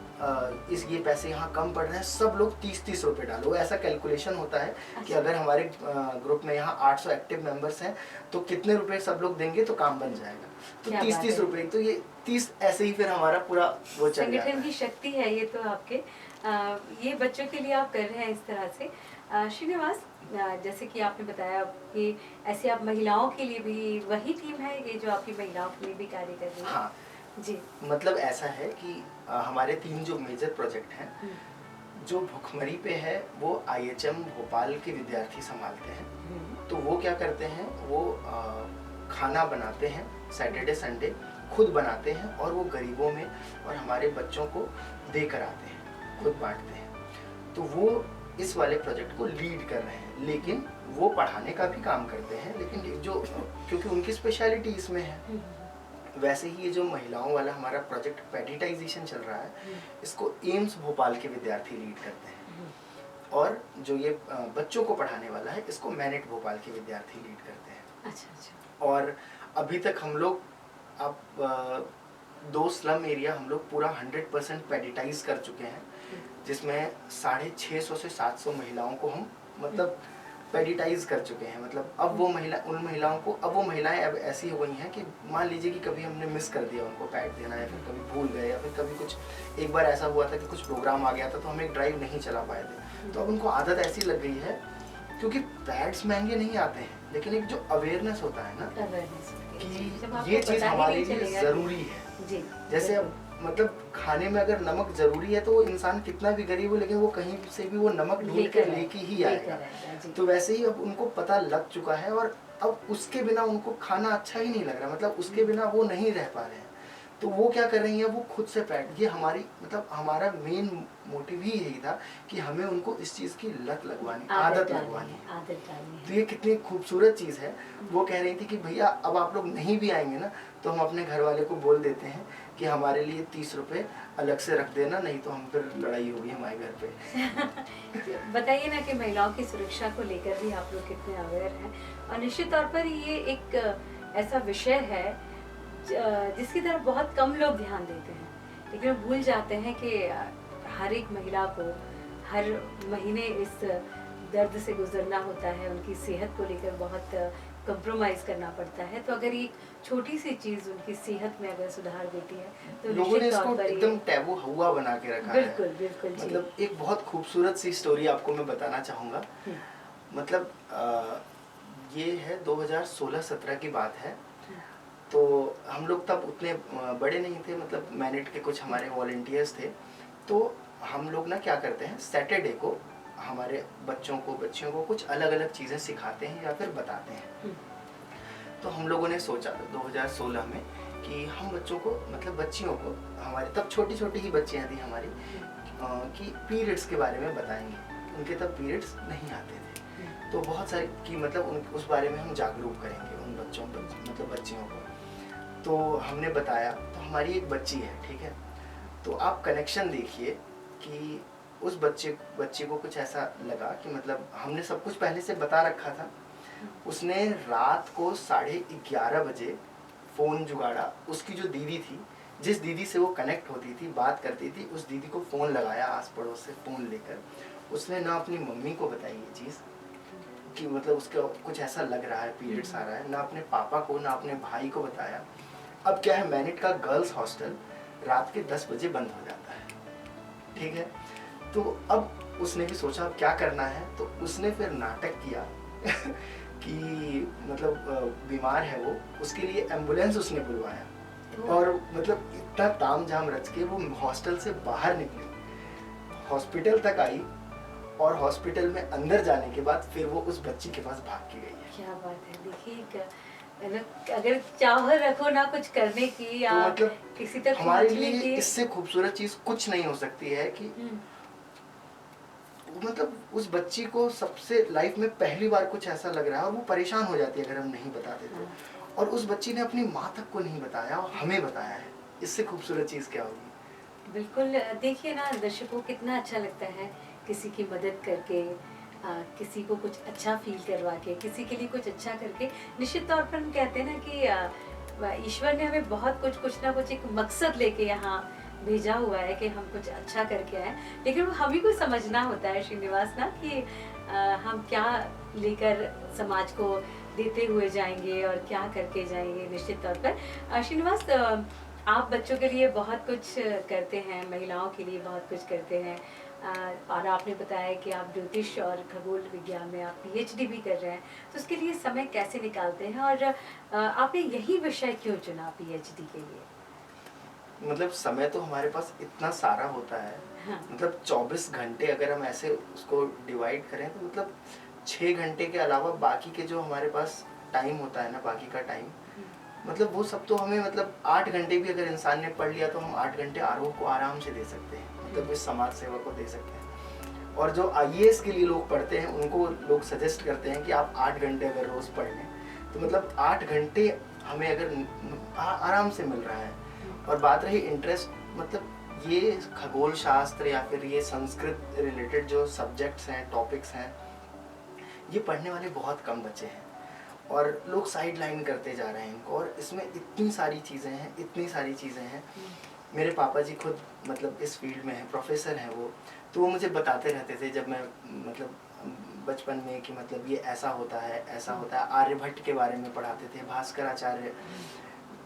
ये पैसे यहाँ कम पड़ रहे हैं, सब लोग 30-30 रुपये डालो। ऐसा कैलकुलेशन होता है कि अगर हमारे ग्रुप में यहाँ 800 एक्टिव मेंबर्स हैं तो कितने रुपए सब लोग देंगे तो काम बन जाएगा। तो 30-30 रुपये, तो ये 30 ऐसे ही फिर हमारा पूरा वो चल जाता है। संगठन की शक्ति है ये तो आपके। ये बच्चों के लिए आप कर रहे हैं इस तरह से। श्रीनिवास, जैसे कि आपने बताया कि ऐसे आप महिलाओं के लिए भी वही टीम है ये जो आपकी महिलाओं के लिए भी कार्य कर रही है? हाँ जी। मतलब ऐसा है कि हमारे 3 जो मेजर प्रोजेक्ट हैं, जो भुखमरी पे है वो IHM भोपाल के विद्यार्थी संभालते हैं। तो वो क्या करते हैं, वो खाना बनाते हैं, सैटरडे संडे खुद बनाते हैं और वो गरीबों में और हमारे बच्चों को दे कर आते हैं, खुद बांटते हैं। तो वो इस वाले प्रोजेक्ट को लीड कर रहे हैं, लेकिन वो पढ़ाने का भी काम करते हैं, लेकिन जो क्योंकि उनकी स्पेशलिटी इसमें है। वैसे ही ये जो महिलाओं वाला हमारा प्रोजेक्ट पेडिटाइजेशन चल रहा है, इसको एम्स भोपाल के विद्यार्थी लीड करते हैं। और जो ये बच्चों को पढ़ाने वाला है, इसको मैनिट भोपाल के विद्यार्थी लीड करते हैं। अच्छा। और अभी तक हम लोग अब 2 स्लम एरिया हम लोग पूरा 100% पेडिटाइज कर चुके हैं, जिसमें 650 से 700 महिलाओं को हम मतलब पेडिटाइज कर चुके हैं। मतलब अब वो महिलाएं अब ऐसी हो गई हैं कि मान लीजिए कि कभी हमने मिस कर दिया उनको पैड देना, या फिर कभी भूल गए, या फिर कभी कुछ एक बार ऐसा हुआ था कि कुछ प्रोग्राम आ गया था तो हम एक ड्राइव नहीं चला पाए थे, तो अब उनको आदत ऐसी लग गई है। क्योंकि पैड्स महंगे नहीं आते हैं, लेकिन एक जो अवेयरनेस होता है ना कि ये चीज़ हमारे लिए ज़रूरी है। जैसे अब मतलब खाने में अगर नमक जरूरी है तो वो इंसान कितना भी गरीब हो लेकिन वो कहीं से भी वो नमक ढूंढ के लेके ही आएगा। तो वैसे ही अब उनको पता लग चुका है, और अब उसके बिना उनको खाना अच्छा ही नहीं लग रहा, मतलब उसके बिना वो नहीं रह पा रहे हैं। तो वो क्या कर रही हैं, वो खुद से पैड, ये हमारी मतलब हमारा मेन मोटिव ही यही था कि हमें उनको इस चीज़ की लत लगवानी, आदत लगवानी है। तो ये कितनी खूबसूरत चीज़ है। वो कह रही थी कि भैया अब आप लोग नहीं भी आएंगे ना तो हम अपने घर वाले को बोल देते हैं कि हमारे लिए 30 रुपए अलग से रख देना, नहीं तो हम फिर लड़ाई होगी हमारे घर पे। बताइए ना कि महिलाओं की सुरक्षा को लेकर भी आप लोग कितने अवेयर हैं, और निश्चित तौर पर ये एक ऐसा विषय है जिसकी तरफ बहुत कम लोग ध्यान देते हैं, लेकिन भूल जाते हैं कि हर एक महिला को हर महीने इस दर्द से गुजरना होता है, उनकी सेहत को लेकर बहुत कंप्रोमाइज करना पड़ता है। तो अगर एक छोटी सी चीज उनकी सेहत में अगर सुधार देती है तो लोगों ने इसको एकदम टैबू हुआ बना के रखा है। बिल्कुल बिल्कुल। मतलब एक बहुत खूबसूरत सी स्टोरी आपको मैं बताना चाहूँगा। मतलब ये है 2016-17 की बात है। तो हम लोग तब उतने बड़े नहीं थे, मतलब मैनेट के कुछ हमारे वॉलंटियर्स थे। तो हम लोग ना क्या करते हैं, सैटरडे को हमारे बच्चियों को कुछ अलग अलग चीज़ें सिखाते हैं या फिर बताते हैं। तो हम लोगों ने सोचा 2016 में कि हम बच्चों को मतलब बच्चियों को, हमारी तब छोटी छोटी ही बच्चियां थी हमारी, कि पीरियड्स के बारे में बताएंगे। उनके तब पीरियड्स नहीं आते थे, तो बहुत सारी कि मतलब उस बारे में हम जागरूक करेंगे उन बच्चों मतलब बच्चियों को। तो हमने बताया, तो हमारी एक बच्ची है, ठीक है। तो आप कनेक्शन देखिए कि उस बच्चे को कुछ ऐसा लगा कि मतलब हमने सब कुछ पहले से बता रखा था। उसने रात को 11:30 बजे फ़ोन जुगाड़ा। उसकी जो दीदी थी, जिस दीदी से वो कनेक्ट होती थी, बात करती थी, उस दीदी को फ़ोन लगाया आस पड़ोस से फ़ोन लेकर। उसने ना अपनी मम्मी को बताई ये चीज़ कि मतलब उसका कुछ ऐसा लग रहा है, पीरियड्स आ रहा है, ना अपने पापा को, ना अपने भाई को बताया। अब क्या है, मैनेट का गर्ल्स हॉस्टल रात के 10 बजे बंद हो जाता है, ठीक है। तो अब उसने भी सोचा अब क्या करना है, तो उसने फिर नाटक किया कि मतलब बीमार है वो, उसके लिए एम्बुलेंस उसने बुलवाया। और मतलब इतना तामझाम रच के वो हॉस्टल से बाहर निकली, हॉस्पिटल तक आई, और हॉस्पिटल में अंदर जाने के बाद फिर वो उस बच्ची के पास भाग के गई है। क्या बात है। देखिए अगर चाह रखो ना कुछ करने की या तो मतलब किसी तक हमारे लिए इससे खूबसूरत चीज कुछ नहीं हो सकती है कि मतलब उस बच्ची को सबसे लाइफ में पहली बार कुछ ऐसा लग रहा है, और वो परेशान हो जाती है अगर हम नहीं बताते तो। और उस बच्ची ने अपनी माँ तक को नहीं बताया और हमें बताया है। इससे खूबसूरत चीज क्या होगी। बिल्कुल। देखिए ना दर्शकों, कितना अच्छा लगता है किसी की मदद करके, किसी को कुछ अच्छा फील करवा के, किसी के लिए कुछ अच्छा करके। निश्चित तौर पर हम कहते हैं ना कि ईश्वर ने हमें बहुत कुछ ना कुछ एक मकसद लेके यहाँ भेजा हुआ है कि हम कुछ अच्छा करके आए, लेकिन वो हम ही को समझना होता है श्रीनिवास ना कि हम क्या लेकर समाज को देते हुए जाएंगे और क्या करके जाएंगे। निश्चित तौर पर श्रीनिवास, आप बच्चों के लिए बहुत कुछ करते हैं, महिलाओं के लिए बहुत कुछ करते हैं, और आपने बताया कि आप ज्योतिष और खगोल विज्ञान में आप पीएचडी भी कर रहे हैं, तो उसके लिए समय कैसे निकालते हैं, और आपने यही विषय क्यों चुना पीएचडी के लिए? मतलब समय तो हमारे पास इतना सारा होता है। हाँ। मतलब 24 घंटे अगर हम ऐसे उसको डिवाइड करें तो मतलब 6 घंटे के अलावा बाकी के जो हमारे पास टाइम होता है ना, बाकी का टाइम, मतलब वो सब तो हमें मतलब 8 घंटे भी अगर इंसान ने पढ़ लिया तो हम 8 घंटे आरोह को आराम से दे सकते हैं, मतलब इस समाज सेवा को दे सकते हैं। और जो आईएएस के लिए लोग पढ़ते हैं उनको लोग सजेस्ट करते हैं कि आप 8 घंटे अगर रोज पढ़ लें तो मतलब 8 घंटे हमें अगर आराम से मिल रहा है। और बात रही इंटरेस्ट, मतलब ये खगोल शास्त्र या फिर ये संस्कृत रिलेटेड जो सब्जेक्ट्स हैं, टॉपिक्स हैं, ये पढ़ने वाले बहुत कम बच्चे हैं। और लोग साइड लाइन करते जा रहे हैं इनको, और इसमें इतनी सारी चीज़ें हैं, इतनी सारी चीज़ें हैं। मेरे पापा जी खुद मतलब इस फील्ड में हैं, प्रोफेसर हैं वो, तो वो मुझे बताते रहते थे जब मैं मतलब बचपन में कि मतलब ये ऐसा होता है, ऐसा होता है। आर्यभट्ट के बारे में पढ़ाते थे, भास्कराचार्य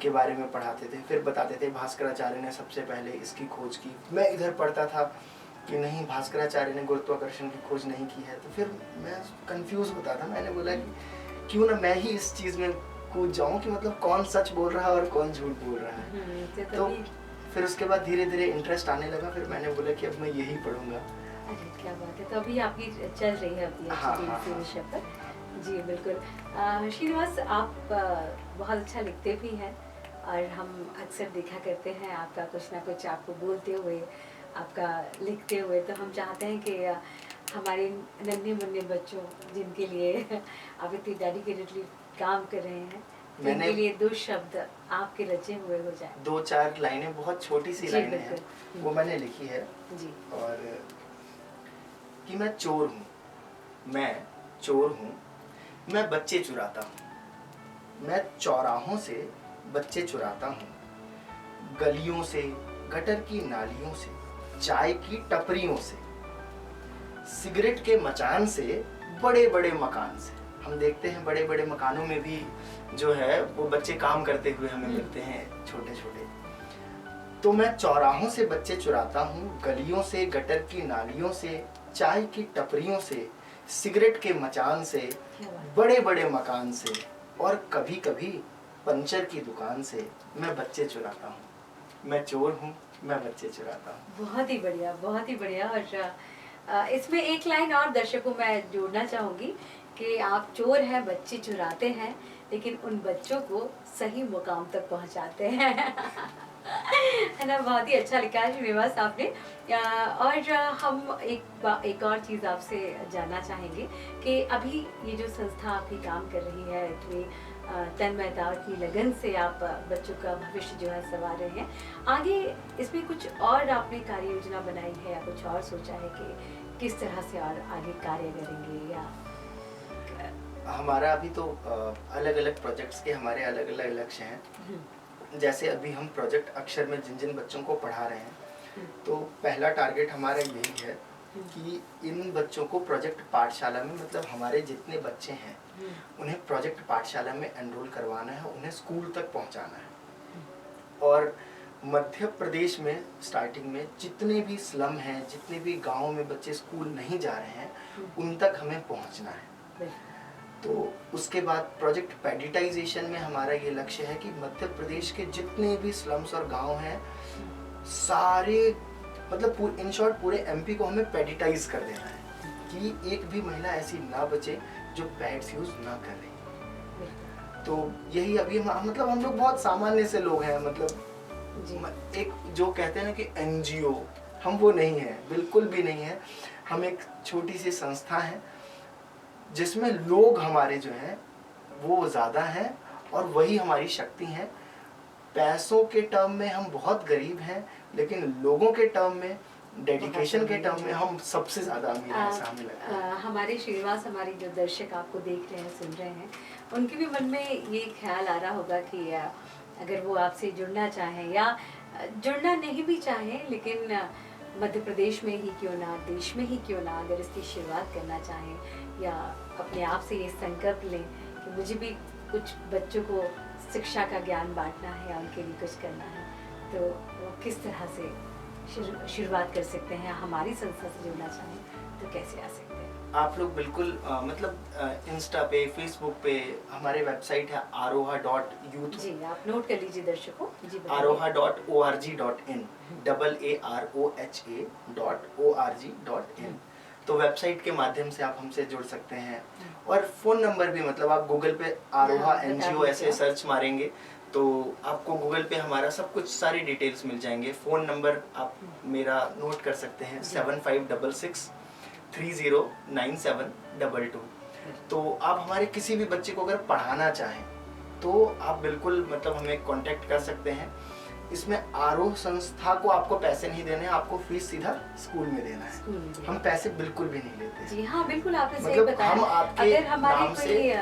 के बारे में पढ़ाते थे, फिर बताते थे भास्कराचार्य ने सबसे पहले इसकी खोज की। मैं इधर पढ़ता था कि नहीं, भास्कराचार्य ने गुरुत्वाकर्षण की खोज नहीं की है, तो फिर मैं कंफ्यूज होता था। मैंने बोला कि क्यों ना मैं ही इस चीज़ में कूद जाऊँ कि मतलब कौन सच बोल रहा है और कौन झूठ बोल रहा है। तो फिर उसके बाद धीरे धीरे इंटरेस्ट आने लगा, फिर मैंने बोला कि अब मैं यही पढ़ूंगा। अरे क्या बात है, तो अभी आपकी चल रही है अभी इसी विषय पर। जी बिल्कुल। श्रीनिवास, आप बहुत अच्छा लिखते भी हैं, और हम अक्सर देखा करते हैं आपका कुछ ना कुछ आपको बोलते हुए, आपका लिखते हुए। तो हम चाहते हैं कि हमारे नन्हे मुन्ने बच्चों जिनके लिए आप इतनी डेडिकेटेडली काम कर रहे हैं, जिनके लिए 2 शब्द आपके रचे हुए हो जाए। 2-4 लाइनें, बहुत छोटी सी लाइनें हैं, वो मैंने लिखी है जी। और कि मैं चोर हूँ, मैं चोर हूँ, मैं बच्चे चुराता हूँ, मैं चौराहों से बच्चे चुराता हूँ, गलियों से, गटर की नालियों से, चाय की टपरियों से, सिगरेट के मचान से, बड़े बड़े मकान से। हम देखते हैं बड़े बड़े मकानों में भी जो है वो बच्चे काम करते हुए हमें मिलते हैं, छोटे छोटे। तो मैं चौराहों से बच्चे चुराता हूँ, गलियों से, गटर की नालियों से, चाय की टपरियों से, सिगरेट के मचान से, बड़े बड़े मकान से, और कभी कभी पंचर की दुकान से मैं बच्चे चुराता हूँ। मैं चोर हूँ, मैं बच्चे चुराता हूँ। बहुत ही बढ़िया, बहुत ही बढ़िया। और इसमें एक लाइन और दर्शकों मैं जोड़ना चाहूँगी कि आप चोर हैं, बच्चे चुराते हैं, लेकिन उन बच्चों को सही मुकाम तक पहुँचाते हैं। है ना, बहुत ही अच्छा लिखा है श्रीनिवास आपने। और हम एक और चीज़ आपसे जानना चाहेंगे कि अभी ये जो संस्था आपकी काम कर रही है, इतनी तन्मयता की लगन से आप बच्चों का भविष्य जो है संवार रहे हैं, आगे इसमें कुछ और आपने कार्य योजना बनाई है या कुछ और सोचा है कि किस तरह से और आगे कार्य करेंगे? या हमारा अभी तो अलग अलग प्रोजेक्ट्स के हमारे अलग अलग लक्ष्य हैं। जैसे अभी हम प्रोजेक्ट अक्षर में जिन जिन बच्चों को पढ़ा रहे हैं, तो पहला टारगेट हमारा यही है कि इन बच्चों को प्रोजेक्ट पाठशाला में, मतलब हमारे जितने बच्चे हैं उन्हें प्रोजेक्ट पाठशाला में एनरोल करवाना है, उन्हें स्कूल तक पहुंचाना है। और मध्य प्रदेश में स्टार्टिंग में जितने भी स्लम हैं, जितने भी गाँव में बच्चे स्कूल नहीं जा रहे हैं, उन तक हमें पहुँचना है। तो उसके बाद प्रोजेक्ट पेडिटाइजेशन में हमारा ये लक्ष्य है कि मध्य प्रदेश के जितने भी स्लम्स और गांव हैं, सारे मतलब इन शॉर्ट पूरे एमपी को हमें पेडिटाइज कर देना है कि एक भी महिला ऐसी ना बचे जो पैड्स यूज ना कर रही। तो यही अभी मतलब हम लोग बहुत सामान्य से लोग हैं, मतलब एक जो कहते हैं ना कि एनजीओ, हम वो नहीं है, बिल्कुल भी नहीं है। हम एक छोटी सी संस्था है जिसमें लोग हमारे जो हैं वो ज़्यादा हैं और वही हमारी शक्ति है। पैसों के टर्म में हम बहुत गरीब हैं, लेकिन लोगों के टर्म में, डेडिकेशन के टर्म में हम सबसे ज़्यादा अमीर हैं, ऐसा हमें लगता है। हमारे श्रीनिवास, हमारी जो दर्शक आपको देख रहे हैं, सुन रहे हैं, उनके भी मन में ये ख्याल आ रहा होगा कि अगर वो आपसे जुड़ना चाहें या जुड़ना नहीं भी चाहें, लेकिन मध्य प्रदेश में ही क्यों ना, देश में ही क्यों ना, अगर इसकी शुरुआत करना चाहें या अपने आप से ये संकल्प लें कि मुझे भी कुछ बच्चों को शिक्षा का ज्ञान बांटना है या उनके लिए कुछ करना है, तो वो किस तरह से शुरुआत कर सकते हैं? हमारी संस्था से जुड़ना चाहें तो कैसे आ सकते हैं? आप लोग बिल्कुल मतलब इंस्टा पे, फेसबुक पे, हमारे वेबसाइट है aroha.youth। जी, आप नोट कर लीजिए दर्शकों। जी, aroha.org.in, AAROHA.org.in। तो वेबसाइट के माध्यम से आप हमसे जुड़ सकते हैं। और फ़ोन नंबर भी, मतलब आप गूगल पे आरोहा एनजीओ ऐसे सर्च मारेंगे तो आपको गूगल पे हमारा सब कुछ सारी डिटेल्स मिल जाएंगे। फ़ोन नंबर आप मेरा नोट कर सकते हैं, 7566 309722। तो आप हमारे किसी भी बच्चे को अगर पढ़ाना चाहें तो आप बिल्कुल मतलब हमें कांटेक्ट कर सकते हैं। इसमें आरोह संस्था को आपको पैसे नहीं देने, आपको फीस सीधा स्कूल में देना है। हम पैसे बिल्कुल भी नहीं लेते। जी हाँ, बिल्कुल आपने सही मतलब बताया। हम आपके अगर हमारे नाम कोई से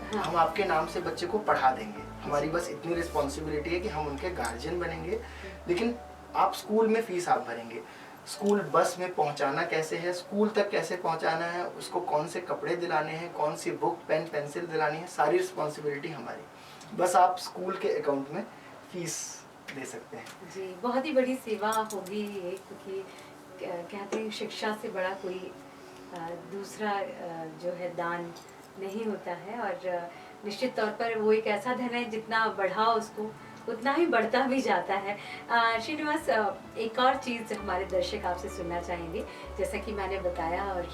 हाँ। हम आपके नाम से बच्चे को पढ़ा देंगे, हमारी बस इतनी रिस्पॉन्सिबिलिटी है कि हम उनके गार्जियन बनेंगे। लेकिन आप स्कूल में फीस आप भरेंगे, स्कूल बस में पहुंचाना कैसे है, स्कूल तक कैसे पहुंचाना है, उसको कौन से कपड़े दिलाने हैं, कौन सी बुक पेन पेंसिल दिलानी है, सारी रिस्पॉन्सिबिलिटी हमारी। बस आप स्कूल के अकाउंट में फीस दे सकते हैं। जी, बहुत ही बड़ी सेवा होगी ये, क्योंकि कहते हैं शिक्षा से बड़ा कोई दूसरा जो है दान नहीं होता है। और निश्चित तौर पर वो एक ऐसा धन है, जितना बढ़ाओ उसको उतना ही बढ़ता भी जाता है। श्रीनिवास, एक और चीज़ हमारे दर्शक आपसे सुनना चाहेंगे। जैसा कि मैंने बताया, और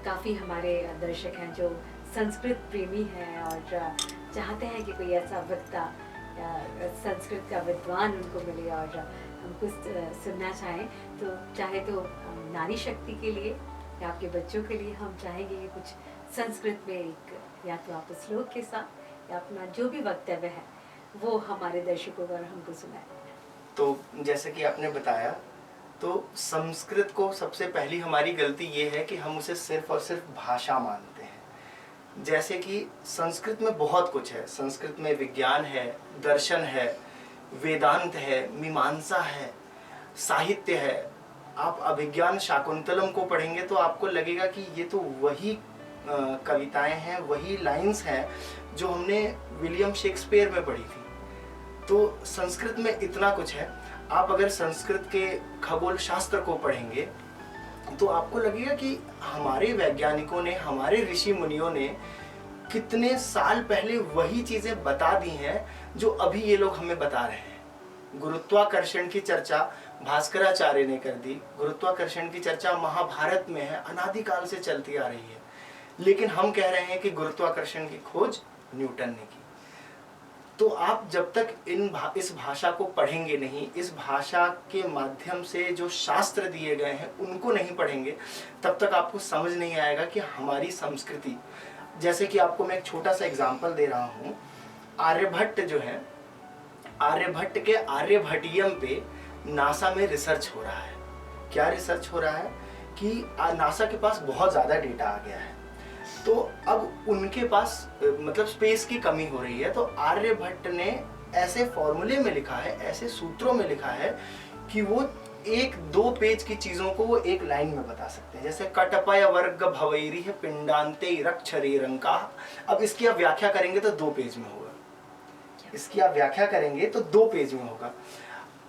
काफ़ी हमारे दर्शक हैं जो संस्कृत प्रेमी हैं और चाहते हैं कि कोई ऐसा वक्ता संस्कृत का विद्वान उनको मिले और हमको सुनना चाहें, तो चाहे तो नारी शक्ति के लिए या आपके बच्चों के लिए हम चाहेंगे कि कुछ संस्कृत में एक, या तो आप श्लोक के साथ या अपना जो भी वक्तव्य है वो हमारे दर्शकों को हमको सुनाएं। तो जैसे कि आपने बताया, तो संस्कृत को सबसे पहली हमारी गलती ये है कि हम उसे सिर्फ और सिर्फ भाषा मानते हैं। जैसे कि संस्कृत में बहुत कुछ है, संस्कृत में विज्ञान है, दर्शन है, वेदांत है, मीमांसा है, साहित्य है। आप अभिज्ञान शाकुंतलम को पढ़ेंगे तो आपको लगेगा कि ये तो वही कविताएं हैं, वही लाइंस हैं जो हमने विलियम शेक्सपियर में पढ़ी थी। तो संस्कृत में इतना कुछ है। आप अगर संस्कृत के खगोल शास्त्र को पढ़ेंगे तो आपको लगेगा कि हमारे वैज्ञानिकों ने, हमारे ऋषि मुनियों ने कितने साल पहले वही चीजें बता दी हैं जो अभी ये लोग हमें बता रहे हैं। गुरुत्वाकर्षण की चर्चा भास्कराचार्य ने कर दी, गुरुत्वाकर्षण की चर्चा महाभारत में है, अनादिकाल से चलती आ रही है। लेकिन हम कह रहे हैं कि गुरुत्वाकर्षण की खोज न्यूटन ने की। तो आप जब तक इस भाषा को पढ़ेंगे नहीं, इस भाषा के माध्यम से जो शास्त्र दिए गए हैं उनको नहीं पढ़ेंगे, तब तक आपको समझ नहीं आएगा कि हमारी संस्कृति। जैसे कि आपको मैं एक छोटा सा एग्जांपल दे रहा हूँ। आर्यभट्ट जो है, आर्यभट्ट के आर्यभट्टियम पे नासा में रिसर्च हो रहा है। क्या रिसर्च हो रहा है कि नासा के पास बहुत ज़्यादा डेटा आ गया है, तो अब उनके पास मतलब स्पेस की कमी हो रही है। तो आर्यभट्ट ने ऐसे फॉर्मूले में लिखा है, ऐसे सूत्रों में लिखा है कि वो 1-2 पेज की चीजों को वो एक लाइन में बता सकते हैं। जैसे कटपय वर्ग भवैरी पिंडांते रक्षरे रंका। अब इसकी आप व्याख्या करेंगे तो 2 पेज में होगा, इसकी आप व्याख्या करेंगे तो 2 पेज में होगा।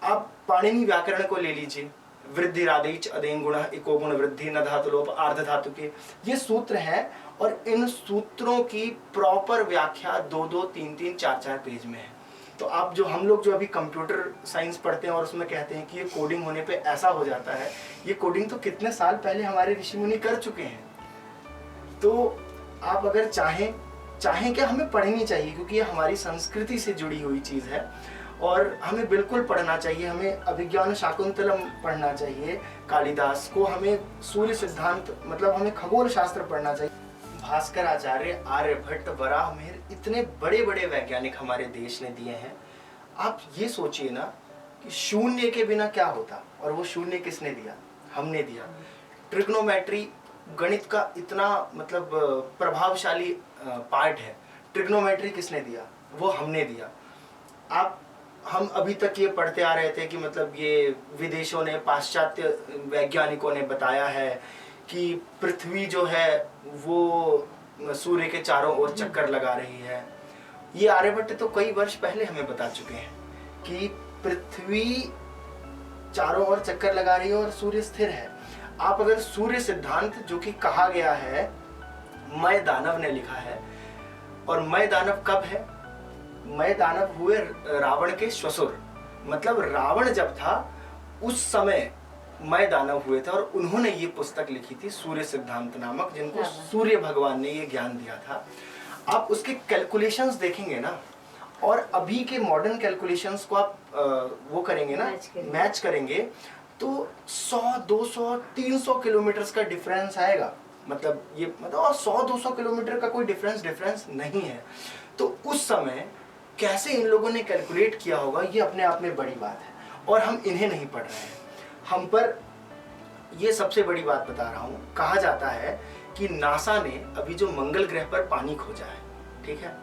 आप पाणिनि व्याकरण को ले लीजिए, वृद्धि राधेच अदेन गुण इको गुण वृद्धि न धातु लोप आर्ध धातु के, ये सूत्र हैं। और इन सूत्रों की प्रॉपर व्याख्या 2-2, 3-3, 4-4 पेज में है। तो आप जो, हम लोग जो अभी कंप्यूटर साइंस पढ़ते हैं और उसमें कहते हैं कि ये कोडिंग होने पे ऐसा हो जाता है, ये कोडिंग तो कितने साल पहले हमारे ऋषि मुनि कर चुके हैं। तो आप अगर चाहें क्या, हमें पढ़नी चाहिए, क्योंकि ये हमारी संस्कृति से जुड़ी हुई चीज़ है और हमें बिल्कुल पढ़ना चाहिए। हमें अभिज्ञान शाकुंतलम पढ़ना चाहिए कालिदास को, हमें सूर्य सिद्धांत मतलब हमें खगोल शास्त्र पढ़ना चाहिए। भास्कराचार्य, आर्यभट्ट, वराहमिहिर, इतने बड़े बड़े वैज्ञानिक हमारे देश ने दिए हैं। आप ये सोचिए ना कि शून्य के बिना क्या होता, और वो शून्य किसने दिया? हमने दिया। ट्रिग्नोमेट्री गणित का इतना मतलब प्रभावशाली पार्ट है, ट्रिग्नोमेट्री किसने दिया? वो हमने दिया। हम अभी तक ये पढ़ते आ रहे थे कि मतलब ये विदेशों ने, पाश्चात्य वैज्ञानिकों ने बताया है कि पृथ्वी जो है वो सूर्य के चारों ओर चक्कर लगा रही है। ये आर्यभट्ट तो कई वर्ष पहले हमें बता चुके हैं कि पृथ्वी चारों ओर चक्कर लगा रही है और सूर्य स्थिर है। आप अगर सूर्य सिद्धांत, जो कि कहा गया है, मय दानव ने लिखा है, और मय दानव कब है? मय दानव हुए रावण के श्वशुर, मतलब रावण जब था उस समय मय दानव हुए थे, और उन्होंने ये पुस्तक लिखी थी सूर्य सिद्धांत नामक, जिनको सूर्य भगवान ने ये ज्ञान दिया था। आप उसके कैलकुलेशंस देखेंगे ना, और अभी के मॉडर्न कैलकुलेशंस को आप वो करेंगे ना, मैच करेंगे, तो 100, 200, 300 किलोमीटर का डिफरेंस आएगा। मतलब ये मतलब 100-200 किलोमीटर का कोई डिफरेंस नहीं है। तो उस समय कैसे इन लोगों ने कैलकुलेट किया होगा, ये अपने आप में बड़ी बात है, और हम इन्हें नहीं पढ़ रहे हैं। हम पर ये सबसे बड़ी बात बता रहा हूँ। कहा जाता है कि नासा ने अभी जो मंगल ग्रह पर पानी खोजा है, ठीक है।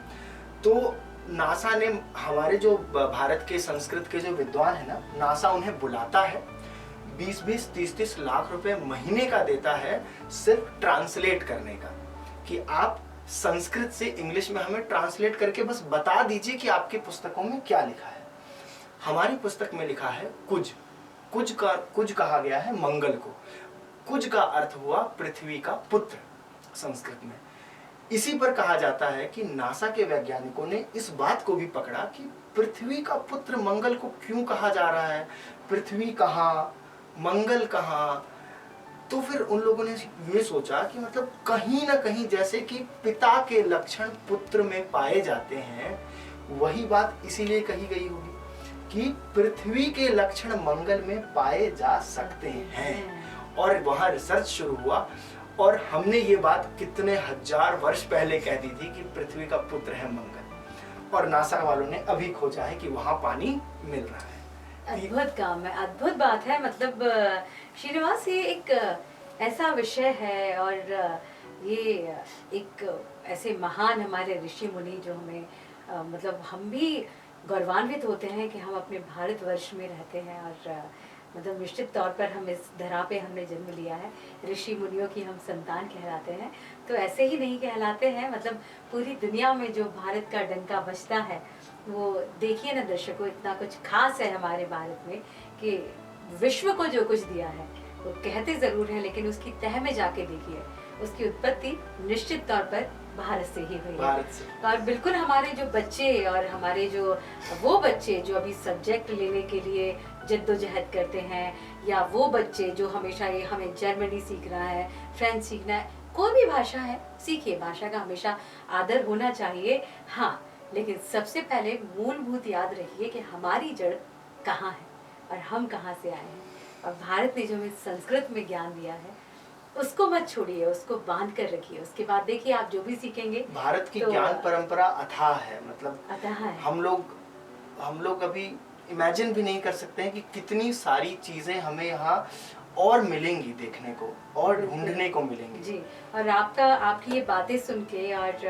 तो नासा ने हमारे जो भारत के संस्कृत के जो विद्वान है ना, नासा उन्हें बुलाता है, 20-20, 30-30 लाख रुपए महीने का देता है सिर्फ ट्रांसलेट करने का, कि आप संस्कृत से इंग्लिश में हमें ट्रांसलेट करके बस बता दीजिए कि आपकी पुस्तकों में क्या लिखा है। हमारी पुस्तक में लिखा है कुज। कुज कहा गया है मंगल को। कुज का अर्थ हुआ पृथ्वी का पुत्र संस्कृत में। इसी पर कहा जाता है कि नासा के वैज्ञानिकों ने इस बात को भी पकड़ा कि पृथ्वी का पुत्र मंगल को क्यों कहा जा रहा है, पृथ्वी कहाँ, मंगल कहाँ। तो फिर उन लोगों ने ये सोचा कि मतलब कहीं ना कहीं जैसे कि पिता के लक्षण पुत्र में पाए जाते हैं, वही बात इसीलिए कही गई होगी कि पृथ्वी के लक्षण मंगल में पाए जा सकते हैं। और वहां रिसर्च शुरू हुआ और हमने ये बात कितने हजार वर्ष पहले कह दी थी कि पृथ्वी का पुत्र है मंगल, और नासा वालों ने अभी खोजा है कि वहां पानी मिल रहा है। अद्भुत काम है, अद्भुत बात है। मतलब श्रीनिवास, ये एक ऐसा विषय है और ये एक ऐसे महान हमारे ऋषि मुनि जो हमें मतलब हम भी गौरवान्वित होते हैं कि हम अपने भारतवर्ष में रहते हैं, और मतलब निश्चित तौर पर हम इस धरा पे हमने जन्म लिया है, ऋषि मुनियों की हम संतान कहलाते हैं। तो ऐसे ही नहीं कहलाते हैं, मतलब पूरी दुनिया में जो भारत का डंका बजता है, वो देखिए ना दर्शकों, इतना कुछ खास है हमारे भारत में कि विश्व को जो कुछ दिया है वो कहते जरूर है, लेकिन उसकी तह में जाके देखिए, उसकी उत्पत्ति निश्चित तौर पर भारत से ही हुई है। और बिल्कुल हमारे जो बच्चे और हमारे जो वो बच्चे जो अभी सब्जेक्ट लेने के लिए जद्दोजहद करते हैं, या वो बच्चे जो हमेशा ये हमें जर्मनी सीखना है, फ्रेंच सीखना है, कोई भी भाषा है सीखिए, भाषा का हमेशा आदर होना चाहिए। हाँ, लेकिन सबसे पहले मूलभूत याद रखिए कि हमारी जड़ कहाँ है और हम कहाँ से आए हैं। और भारत ने जो हमें संस्कृत में ज्ञान दिया है उसको मत छोड़िए, उसको बांध कर रखिए। उसके बाद देखिए आप जो भी सीखेंगे। भारत की तो ज्ञान परंपरा अथाह है, मतलब अथाह है। हम लोग अभी इमेजिन भी नहीं कर सकते हैं कि कितनी सारी चीजें हमें यहाँ और मिलेंगी देखने को और ढूंढने को मिलेंगी। जी, और आपकी ये बातें सुन के और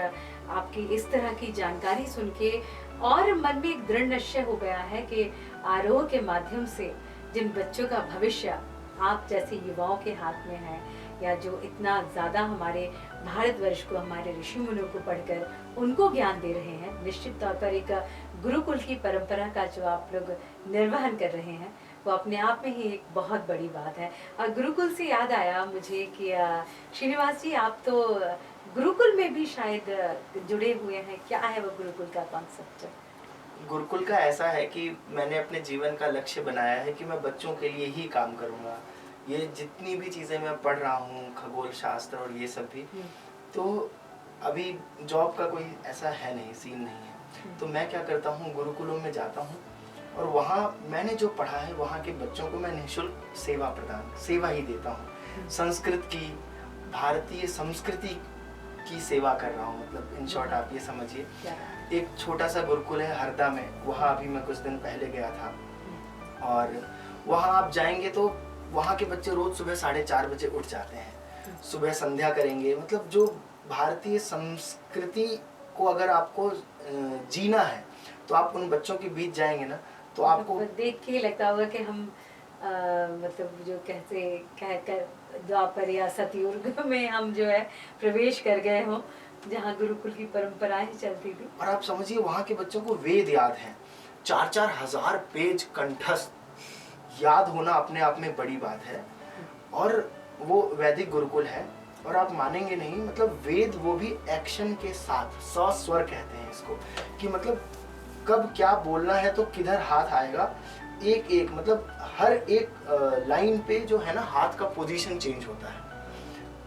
आपकी इस तरह की जानकारी सुन के और मन में एक दृढ़ निश्चय हो गया है कि आरोह के माध्यम से जिन बच्चों का भविष्य आप जैसे युवाओं के हाथ में है, या जो इतना ज़्यादा हमारे भारतवर्ष को, हमारे ऋषि मुनियों को पढ़कर उनको ज्ञान दे रहे हैं, निश्चित तौर पर एक गुरुकुल की परंपरा का जो आप लोग निर्वहन कर रहे हैं, वो अपने आप में ही एक बहुत बड़ी बात है। और गुरुकुल से याद आया मुझे कि श्रीनिवास जी, आप तो गुरुकुल में भी शायद जुड़े हुए हैं। क्या है वो गुरुकुल का कॉन्सेप्ट? गुरुकुल का ऐसा है कि मैंने अपने जीवन का लक्ष्य बनाया है कि मैं बच्चों के लिए ही काम करूँगा। ये जितनी भी चीज़ें मैं पढ़ रहा हूँ, खगोल शास्त्र और ये सब भी, तो अभी जॉब का कोई ऐसा है नहीं, सीन नहीं है। तो मैं क्या करता हूँ, गुरुकुलों में जाता हूँ और वहाँ मैंने जो पढ़ा है वहाँ के बच्चों को मैं निःशुल्क सेवा ही देता हूँ। संस्कृत की, भारतीय संस्कृति की सेवा कर रहा हूँ। मतलब इन शॉर्ट आप ये समझिए। एक छोटा सा गुरुकुल है हरदा में, वहाँ अभी मैं कुछ दिन पहले गया था, और वहाँ आप जाएंगे तो वहाँ के बच्चे रोज सुबह 4:30 बजे उठ जाते हैं, सुबह संध्या करेंगे। मतलब जो भारतीय संस्कृति को अगर आपको जीना है तो आप उन बच्चों के बीच जाएंगे ना, तो आपको देख के लगता होगा कि हम मतलब जो कहकर द्वापर या सतयुग में हम जो है प्रवेश कर गए हों, जहाँ गुरुकुल की परंपराएं चलती थी। और आप समझिए वहाँ के बच्चों को वेद याद है, 4-4 हजार पेज कंठस्थ याद होना अपने आप में बड़ी बात है। और वो वैदिक गुरुकुल है, और आप मानेंगे नहीं, मतलब वेद वो भी एक्शन के साथ, सस्वर कहते हैं इसको, कि मतलब कब क्या बोलना है तो किधर हाथ आएगा, एक एक मतलब हर एक लाइन पे जो है ना हाथ का पोजीशन चेंज होता है।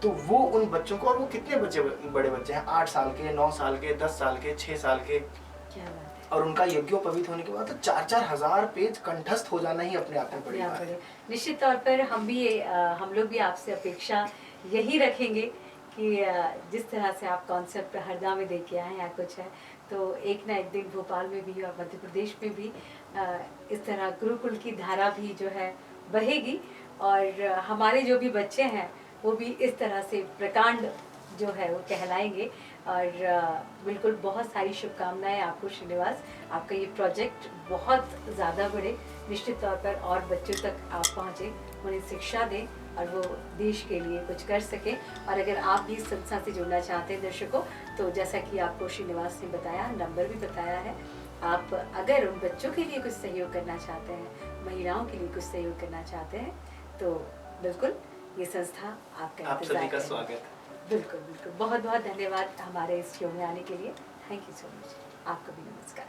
तो वो उन बच्चों को, और वो कितने बच्चे, बड़े बच्चे हैं, 8 साल के, 9 साल के, 10 साल के, 6 साल के, क्या बात है। और उनका यज्ञोपवीत होने के बाद तो 4-4 हजार पेज कंठस्थ हो जाना ही अपने आप में बड़ी बात है। निश्चित तौर पर हम लोग भी आपसे अपेक्षा यही रखेंगे कि जिस तरह से आप कॉन्सेप्ट हरदा में देख के आए या कुछ है, तो एक ना एक दिन भोपाल में भी और मध्य प्रदेश में भी इस तरह गुरुकुल की धारा भी जो है बहेगी, और हमारे जो भी बच्चे हैं वो भी इस तरह से प्रकांड जो है वो कहलाएंगे। और बिल्कुल बहुत सारी शुभकामनाएं आपको श्रीनिवास। आपका ये प्रोजेक्ट बहुत ज़्यादा बढ़े, निश्चित तौर पर और बच्चों तक आप पहुँचे, उन्हें शिक्षा दें और वो देश के लिए कुछ कर सकें। और अगर आप भी इस संस्था से जुड़ना चाहते हैं दर्शकों, तो जैसा कि आपको श्रीनिवास ने बताया, नंबर भी बताया है, आप अगर उन बच्चों के लिए कुछ सहयोग करना चाहते हैं, महिलाओं के लिए कुछ सहयोग करना चाहते हैं, तो बिल्कुल ये संस्था आपका आप इंतजार सभी का करेगी। स्वागत। बिल्कुल बिल्कुल, बहुत बहुत धन्यवाद हमारे इस शो में आने के लिए। Thank you so much. आपको भी नमस्कार।